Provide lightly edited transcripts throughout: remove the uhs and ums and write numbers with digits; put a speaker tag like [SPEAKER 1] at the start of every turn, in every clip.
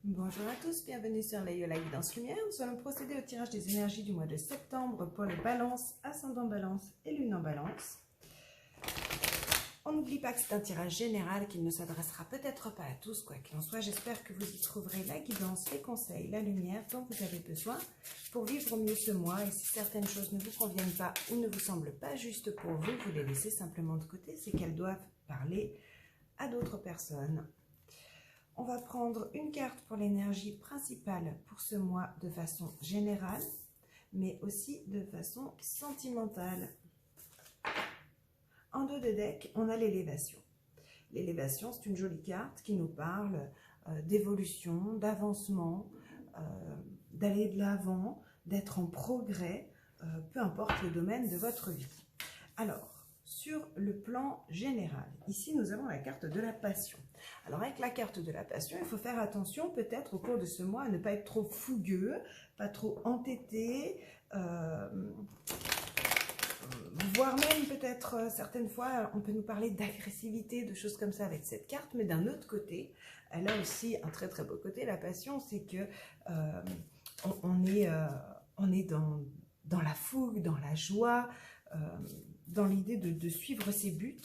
[SPEAKER 1] Bonjour à tous, bienvenue sur la Guidance Lumière. Nous allons procéder au tirage des énergies du mois de septembre pour les balances, ascendant balance et lune en balance. On n'oublie pas que c'est un tirage général qui ne s'adressera peut-être pas à tous, quoi qu'il en soit. J'espère que vous y trouverez la guidance, les conseils, la lumière dont vous avez besoin pour vivre au mieux ce mois. Et si certaines choses ne vous conviennent pas ou ne vous semblent pas justes pour vous, vous les laissez simplement de côté. C'est qu'elles doivent parler à d'autres personnes. On va prendre une carte pour l'énergie principale pour ce mois de façon générale, mais aussi de façon sentimentale. En dos de deck, on a l'élévation. L'élévation, c'est une jolie carte qui nous parle d'évolution, d'avancement, d'aller de l'avant, d'être en progrès, peu importe le domaine de votre vie. Alors, sur le plan général, ici nous avons la carte de la passion. Alors avec la carte de la passion, il faut faire attention peut-être au cours de ce mois à ne pas être trop fougueux, pas trop entêté, voire même peut-être certaines fois on peut nous parler d'agressivité, de choses comme ça avec cette carte, mais d'un autre côté, elle a aussi un très très beau côté, la passion, c'est que on est dans la fougue, dans la joie, dans l'idée de suivre ses buts,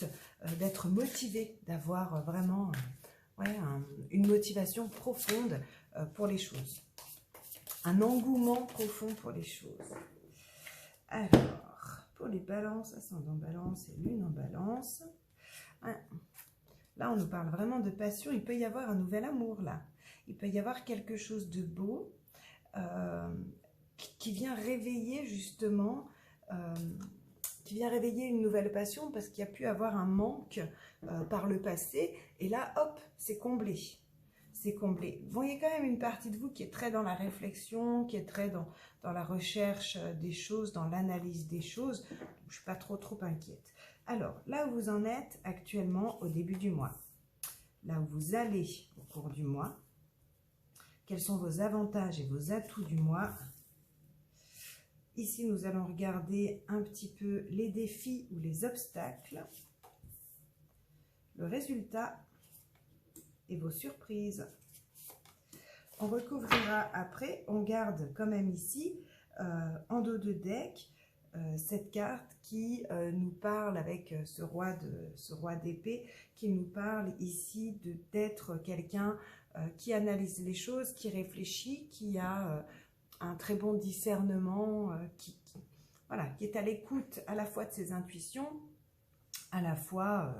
[SPEAKER 1] d'être motivé, d'avoir vraiment une motivation profonde pour les choses. Un engouement profond pour les choses. Alors, pour les balances, ascendant balance et lune en balance, là on nous parle vraiment de passion, il peut y avoir un nouvel amour là. Il peut y avoir quelque chose de beau qui vient réveiller justement... qui vient réveiller une nouvelle passion parce qu'il y a pu avoir un manque par le passé. Et là, hop, c'est comblé. C'est comblé. Vous voyez quand même une partie de vous qui est très dans la réflexion, qui est très dans la recherche des choses, dans l'analyse des choses. Je ne suis pas trop inquiète. Alors, là où vous en êtes actuellement au début du mois, là où vous allez au cours du mois, quels sont vos avantages et vos atouts du mois ? Ici, nous allons regarder un petit peu les défis ou les obstacles, le résultat et vos surprises. On recouvrira après, on garde quand même ici, en dos de deck, cette carte qui nous parle avec ce roi d'épée, qui nous parle ici d'être quelqu'un qui analyse les choses, qui réfléchit, qui a... un très bon discernement, qui est à l'écoute à la fois de ses intuitions, à la fois,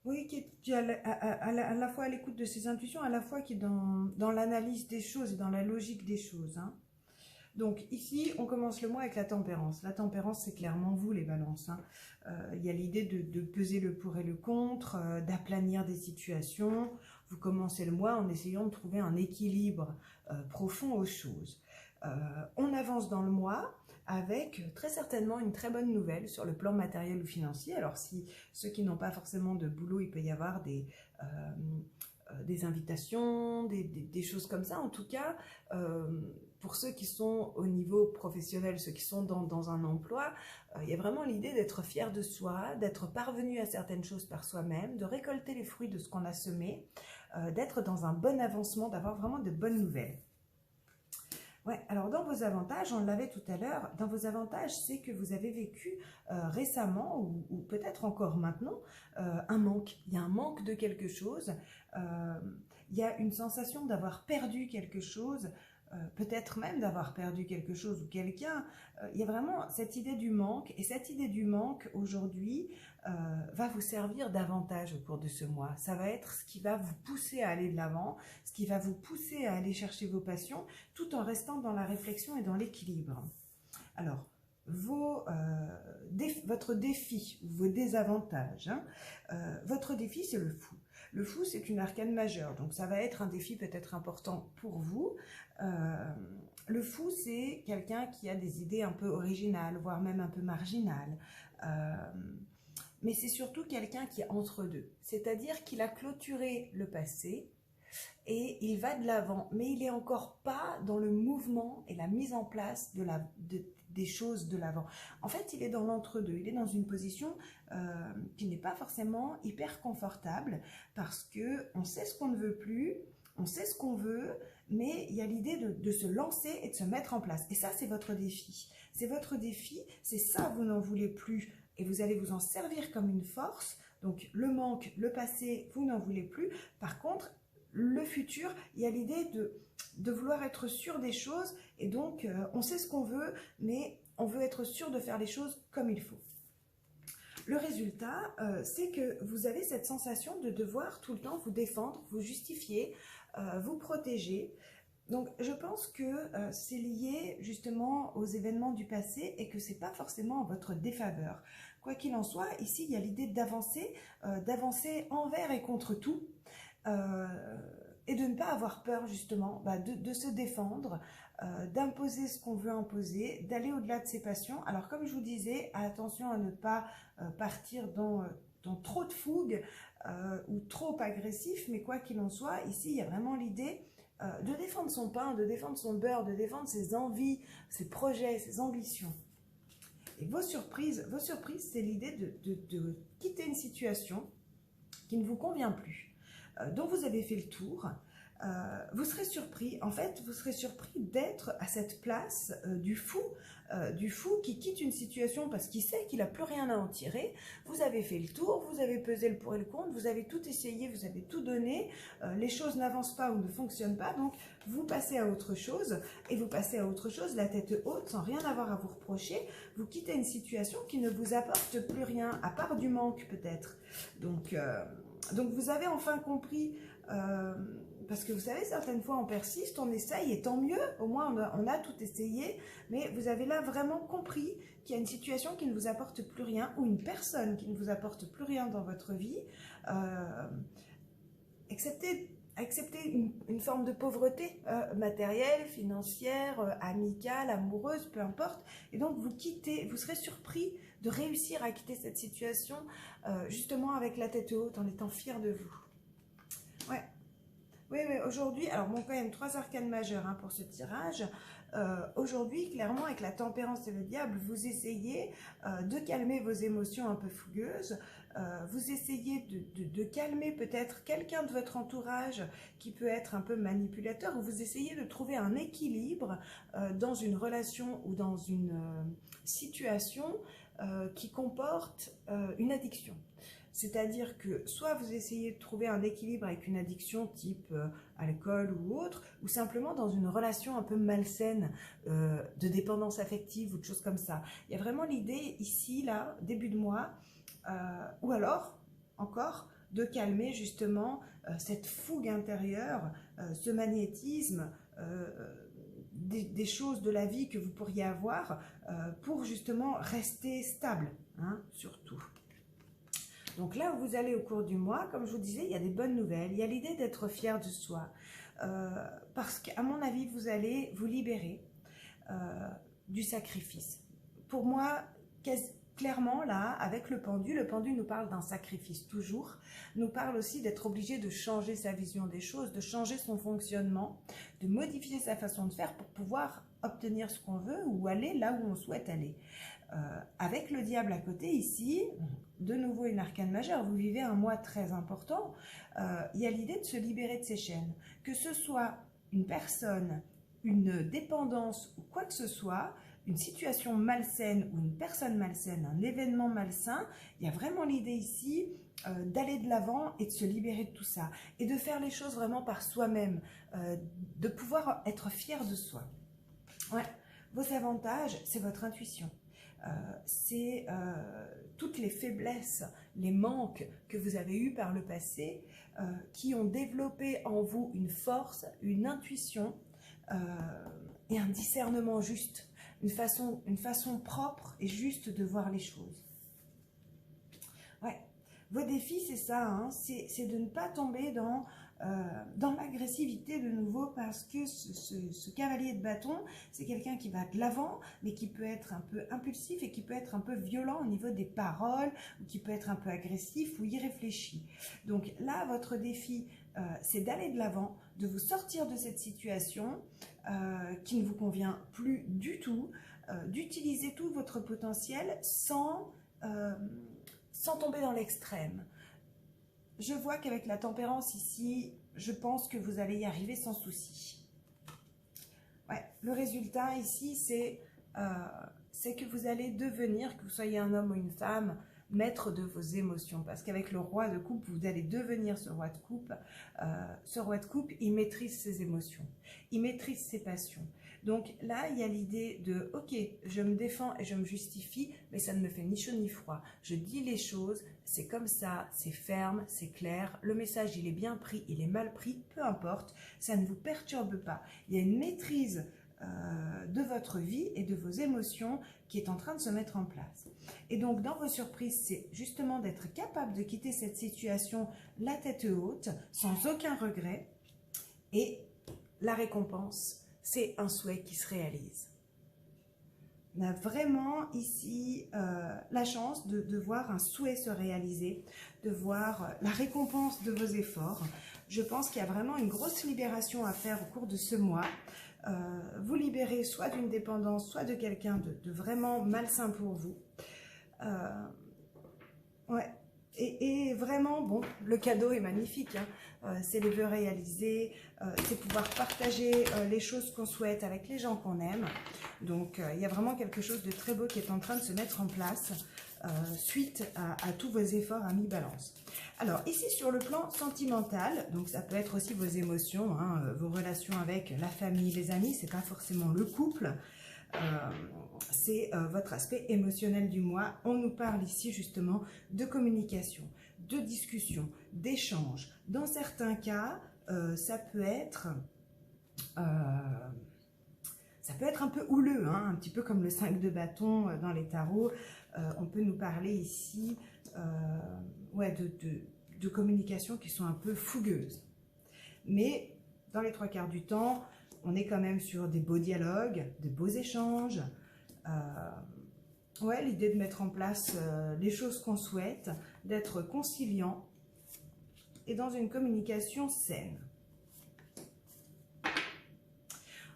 [SPEAKER 1] qui est à la fois à l'écoute de ses intuitions, à la fois qui est dans l'analyse des choses et dans la logique des choses. Hein. Donc ici, on commence le mois avec la tempérance. La tempérance, c'est clairement vous, les balances. Hein. Il y a l'idée de peser le pour et le contre, d'aplanir des situations. Vous commencez le mois en essayant de trouver un équilibre profond aux choses. On avance dans le mois avec très certainement une très bonne nouvelle sur le plan matériel ou financier. Alors si ceux qui n'ont pas forcément de boulot, il peut y avoir des invitations, des choses comme ça. En tout cas, pour ceux qui sont au niveau professionnel, ceux qui sont dans un emploi, il y a vraiment l'idée d'être fier de soi, d'être parvenu à certaines choses par soi-même, de récolter les fruits de ce qu'on a semé, d'être dans un bon avancement, d'avoir vraiment de bonnes nouvelles. Ouais, alors dans vos avantages, on l'avait tout à l'heure, dans vos avantages, c'est que vous avez vécu récemment, ou peut-être encore maintenant, un manque. Il y a un manque de quelque chose, il y a une sensation d'avoir perdu quelque chose, peut-être même d'avoir perdu quelque chose ou quelqu'un. Il y a vraiment cette idée du manque, et cette idée du manque, aujourd'hui, va vous servir davantage au cours de ce mois. Ça va être ce qui va vous pousser à aller de l'avant, ce qui va vous pousser à aller chercher vos passions, tout en restant dans la réflexion et dans l'équilibre. Alors, votre défi, vos désavantages, hein, votre défi, c'est le fou. Le fou, c'est une arcane majeure, donc ça va être un défi peut-être important pour vous. Le fou, c'est quelqu'un qui a des idées un peu originales, voire même un peu marginales. Mais c'est surtout quelqu'un qui est entre deux, c'est-à-dire qu'il a clôturé le passé, et il va de l'avant, mais il n'est encore pas dans le mouvement et la mise en place des choses de l'avant. En fait, il est dans l'entre-deux, il est dans une position qui n'est pas forcément hyper confortable, parce qu'on sait ce qu'on ne veut plus, on sait ce qu'on veut, mais il y a l'idée de se lancer et de se mettre en place. Et ça, c'est votre défi. C'est votre défi, c'est ça, vous n'en voulez plus, et vous allez vous en servir comme une force. Donc le manque, le passé, vous n'en voulez plus. Par contre, le futur, il y a l'idée de vouloir être sûr des choses, et donc on sait ce qu'on veut, mais on veut être sûr de faire les choses comme il faut. Le résultat, c'est que vous avez cette sensation de devoir tout le temps vous défendre, vous justifier, vous protéger. Donc je pense que c'est lié justement aux événements du passé et que ce n'est pas forcément en votre défaveur. Quoi qu'il en soit, ici il y a l'idée d'avancer envers et contre tout, et de ne pas avoir peur justement de se défendre, d'imposer ce qu'on veut imposer, d'aller au-delà de ses passions. Alors comme je vous disais, attention à ne pas partir dans trop de fougue ou trop agressif, mais quoi qu'il en soit, ici il y a vraiment l'idée de défendre son pain, de défendre son beurre, de défendre ses envies, ses projets, ses ambitions. Et vos surprises, c'est l'idée de quitter une situation qui ne vous convient plus, dont vous avez fait le tour. Vous serez surpris, en fait, vous serez surpris d'être à cette place du fou qui quitte une situation parce qu'il sait qu'il n'a plus rien à en tirer. Vous avez fait le tour, vous avez pesé le pour et le contre, vous avez tout essayé, vous avez tout donné, les choses n'avancent pas ou ne fonctionnent pas, donc vous passez à autre chose, et vous passez à autre chose, la tête haute, sans rien avoir à vous reprocher. Vous quittez une situation qui ne vous apporte plus rien, à part du manque peut-être. Donc vous avez enfin compris... parce que vous savez, certaines fois on persiste, on essaye, et tant mieux, au moins on a tout essayé, mais vous avez là vraiment compris qu'il y a une situation qui ne vous apporte plus rien, ou une personne qui ne vous apporte plus rien dans votre vie. Acceptez une forme de pauvreté matérielle, financière, amicale, amoureuse, peu importe, et donc vous quittez, vous serez surpris de réussir à quitter cette situation justement avec la tête haute, en étant fier de vous. Ouais. Oui, aujourd'hui, alors bon, quand même 3 arcanes majeures pour ce tirage. Aujourd'hui, clairement, avec la tempérance et le diable, vous essayez de calmer vos émotions un peu fougueuses. Vous essayez de calmer peut-être quelqu'un de votre entourage qui peut être un peu manipulateur, ou vous essayez de trouver un équilibre dans une relation ou dans une situation qui comporte une addiction. C'est-à-dire que soit vous essayez de trouver un équilibre avec une addiction type alcool ou autre, ou simplement dans une relation un peu malsaine de dépendance affective ou de choses comme ça. Il y a vraiment l'idée ici, là, début de mois, ou alors, encore, de calmer justement cette fougue intérieure, ce magnétisme, des choses de la vie que vous pourriez avoir pour justement rester stable, surtout. Donc là où vous allez au cours du mois, comme je vous disais, il y a des bonnes nouvelles, il y a l'idée d'être fier de soi, parce qu'à mon avis, vous allez vous libérer du sacrifice. Pour moi, clairement là, avec le pendu nous parle d'un sacrifice toujours, nous parle aussi d'être obligé de changer sa vision des choses, de changer son fonctionnement, de modifier sa façon de faire pour pouvoir obtenir ce qu'on veut ou aller là où on souhaite aller. Avec le diable à côté ici, de nouveau une arcane majeure, vous vivez un mois très important, il y a l'idée de se libérer de ces chaînes, que ce soit une personne, une dépendance ou quoi que ce soit, une situation malsaine ou une personne malsaine, un événement malsain, il y a vraiment l'idée ici d'aller de l'avant et de se libérer de tout ça, et de faire les choses vraiment par soi-même, de pouvoir être fier de soi. Ouais. Vos avantages, c'est votre intuition. C'est toutes les faiblesses, les manques que vous avez eus par le passé qui ont développé en vous une force, une intuition et un discernement juste, une façon propre et juste de voir les choses. Ouais. Vos défis, c'est ça, c'est de ne pas tomber dans agressivité de nouveau parce que ce cavalier de bâton, c'est quelqu'un qui va de l'avant, mais qui peut être un peu impulsif et qui peut être un peu violent au niveau des paroles, ou qui peut être un peu agressif ou irréfléchi. Donc là, votre défi, c'est d'aller de l'avant, de vous sortir de cette situation qui ne vous convient plus du tout, d'utiliser tout votre potentiel sans tomber dans l'extrême. Je vois qu'avec la tempérance ici, je pense que vous allez y arriver sans souci. Ouais, le résultat ici, c'est que vous allez devenir, que vous soyez un homme ou une femme, maître de vos émotions. Parce qu'avec le roi de coupe, vous allez devenir ce roi de coupe. Ce roi de coupe, il maîtrise ses émotions. Il maîtrise ses passions. Donc là, il y a l'idée de, ok, je me défends et je me justifie, mais ça ne me fait ni chaud ni froid. Je dis les choses, c'est comme ça, c'est ferme, c'est clair. Le message, il est bien pris, il est mal pris, peu importe. Ça ne vous perturbe pas. Il y a une maîtrise de votre vie et de vos émotions qui est en train de se mettre en place. Et donc, dans vos surprises, c'est justement d'être capable de quitter cette situation la tête haute, sans aucun regret. Et la récompense, c'est un souhait qui se réalise. On a vraiment ici la chance de voir un souhait se réaliser, de voir la récompense de vos efforts. Je pense qu'il y a vraiment une grosse libération à faire au cours de ce mois. Vous libérez soit d'une dépendance, soit de quelqu'un de vraiment malsain pour vous. Ouais. Et vraiment, bon, le cadeau est magnifique, hein. C'est les vœux réalisés, c'est pouvoir partager les choses qu'on souhaite avec les gens qu'on aime. Donc, il y a vraiment quelque chose de très beau qui est en train de se mettre en place suite à tous vos efforts à mi-balance. Alors, ici, sur le plan sentimental, donc ça peut être aussi vos émotions, hein, vos relations avec la famille, les amis, c'est pas forcément le couple. C'est votre aspect émotionnel du mois. On nous parle ici justement de communication, de discussion, d'échange. Dans certains cas, ça peut être un peu houleux, hein, un petit peu comme le 5 de bâton dans les tarots. On peut nous parler ici ouais, de communications qui sont un peu fougueuses. Mais dans les 3/4 du temps, on est quand même sur des beaux dialogues, de beaux échanges. Ouais, l'idée de mettre en place les choses qu'on souhaite, d'être conciliant et dans une communication saine.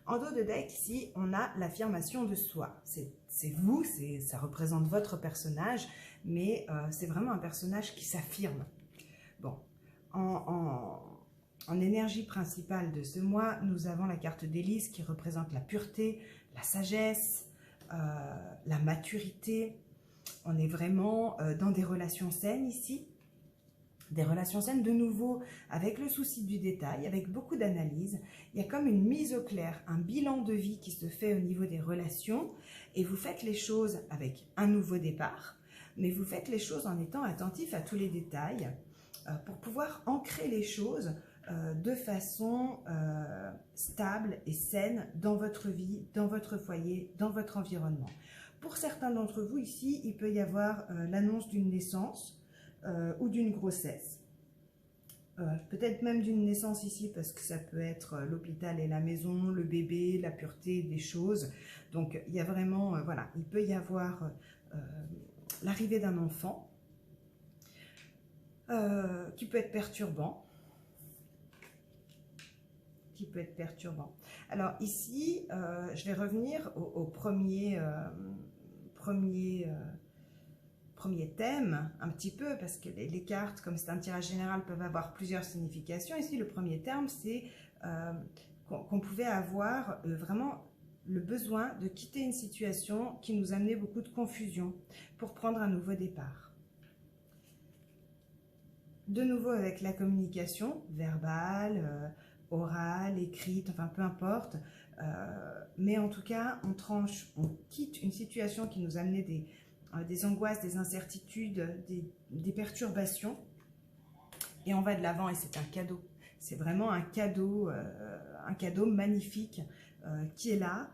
[SPEAKER 1] En dos de deck, ici, on a l'affirmation de soi. C'est vous, ça représente votre personnage, mais c'est vraiment un personnage qui s'affirme. Bon, en énergie principale de ce mois, nous avons la carte d'Élise qui représente la pureté, la sagesse, la maturité. On est vraiment dans des relations saines ici. Des relations saines de nouveau avec le souci du détail, avec beaucoup d'analyse. Il y a comme une mise au clair, un bilan de vie qui se fait au niveau des relations et vous faites les choses avec un nouveau départ, mais vous faites les choses en étant attentif à tous les détails pour pouvoir ancrer les choses de façon stable et saine dans votre vie, dans votre foyer, dans votre environnement. Pour certains d'entre vous ici, il peut y avoir l'annonce d'une naissance, ou d'une grossesse, peut-être même d'une naissance ici parce que ça peut être l'hôpital et la maison, le bébé, la pureté des choses. Donc il y a vraiment, voilà, il peut y avoir l'arrivée d'un enfant qui peut être perturbant. Alors ici, je vais revenir au premier thème, un petit peu, parce que les cartes, comme c'est un tirage général, peuvent avoir plusieurs significations. Ici, le premier terme, c'est qu'on pouvait avoir vraiment le besoin de quitter une situation qui nous amenait beaucoup de confusion pour prendre un nouveau départ. De nouveau avec la communication verbale, orale, écrite, enfin peu importe, mais en tout cas, on tranche, on quitte une situation qui nous amenait des angoisses, des incertitudes, des perturbations, et on va de l'avant et c'est un cadeau. C'est vraiment un cadeau magnifique qui est là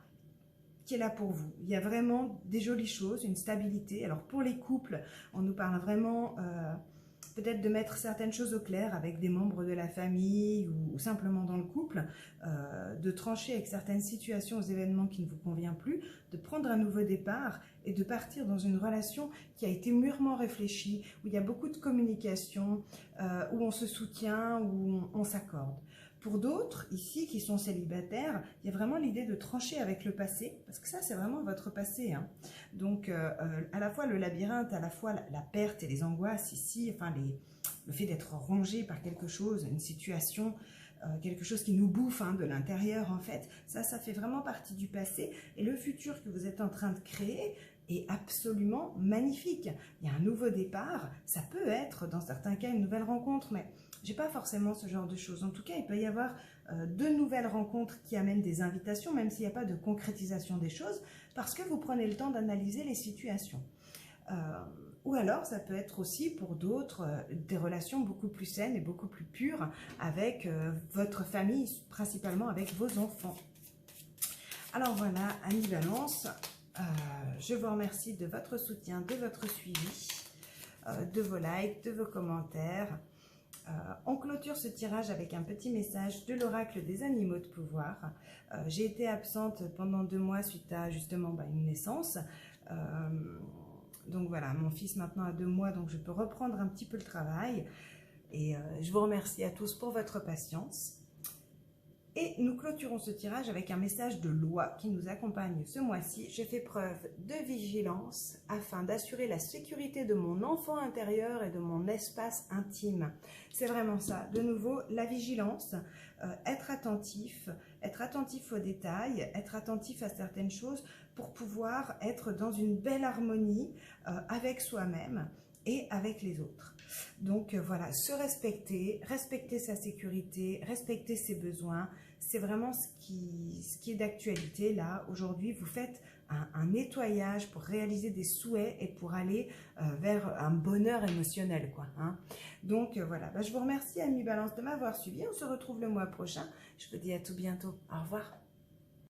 [SPEAKER 1] pour vous. Il y a vraiment des jolies choses, une stabilité. Alors pour les couples, on nous parle vraiment peut-être de mettre certaines choses au clair avec des membres de la famille ou simplement dans le couple, de trancher avec certaines situations, aux événements qui ne vous conviennent plus, de prendre un nouveau départ et de partir dans une relation qui a été mûrement réfléchie, où il y a beaucoup de communication, où on se soutient, où on s'accorde. Pour d'autres, ici, qui sont célibataires, il y a vraiment l'idée de trancher avec le passé, parce que ça, c'est vraiment votre passé, hein. Donc, à la fois le labyrinthe, à la fois la perte et les angoisses ici, enfin, le fait d'être rongé par quelque chose, une situation, quelque chose qui nous bouffe, hein, de l'intérieur, en fait, ça fait vraiment partie du passé. Et le futur que vous êtes en train de créer est absolument magnifique. Il y a un nouveau départ, ça peut être, dans certains cas, une nouvelle rencontre, mais j'ai pas forcément ce genre de choses. En tout cas, il peut y avoir de nouvelles rencontres qui amènent des invitations, même s'il n'y a pas de concrétisation des choses, parce que vous prenez le temps d'analyser les situations. Ou alors, ça peut être aussi pour d'autres des relations beaucoup plus saines et beaucoup plus pures avec votre famille, principalement avec vos enfants. Alors voilà, amis Balance, je vous remercie de votre soutien, de votre suivi, de vos likes, de vos commentaires. On clôture ce tirage avec un petit message de l'oracle des animaux de pouvoir. J'ai été absente pendant 2 mois suite à justement une naissance. Donc voilà, mon fils maintenant a 2 mois, donc je peux reprendre un petit peu le travail. Et je vous remercie à tous pour votre patience. Et nous clôturons ce tirage avec un message de loi qui nous accompagne ce mois-ci. Je fais preuve de vigilance afin d'assurer la sécurité de mon enfant intérieur et de mon espace intime. C'est vraiment ça. De nouveau, la vigilance, être attentif aux détails, être attentif à certaines choses pour pouvoir être dans une belle harmonie avec soi-même et avec les autres. Donc voilà, se respecter, respecter sa sécurité, respecter ses besoins, c'est vraiment ce qui est d'actualité là. Aujourd'hui, vous faites un nettoyage pour réaliser des souhaits et pour aller vers un bonheur émotionnel, quoi, hein. Donc voilà, je vous remercie, amis Balance, de m'avoir suivi. On se retrouve le mois prochain. Je vous dis à tout bientôt. Au revoir.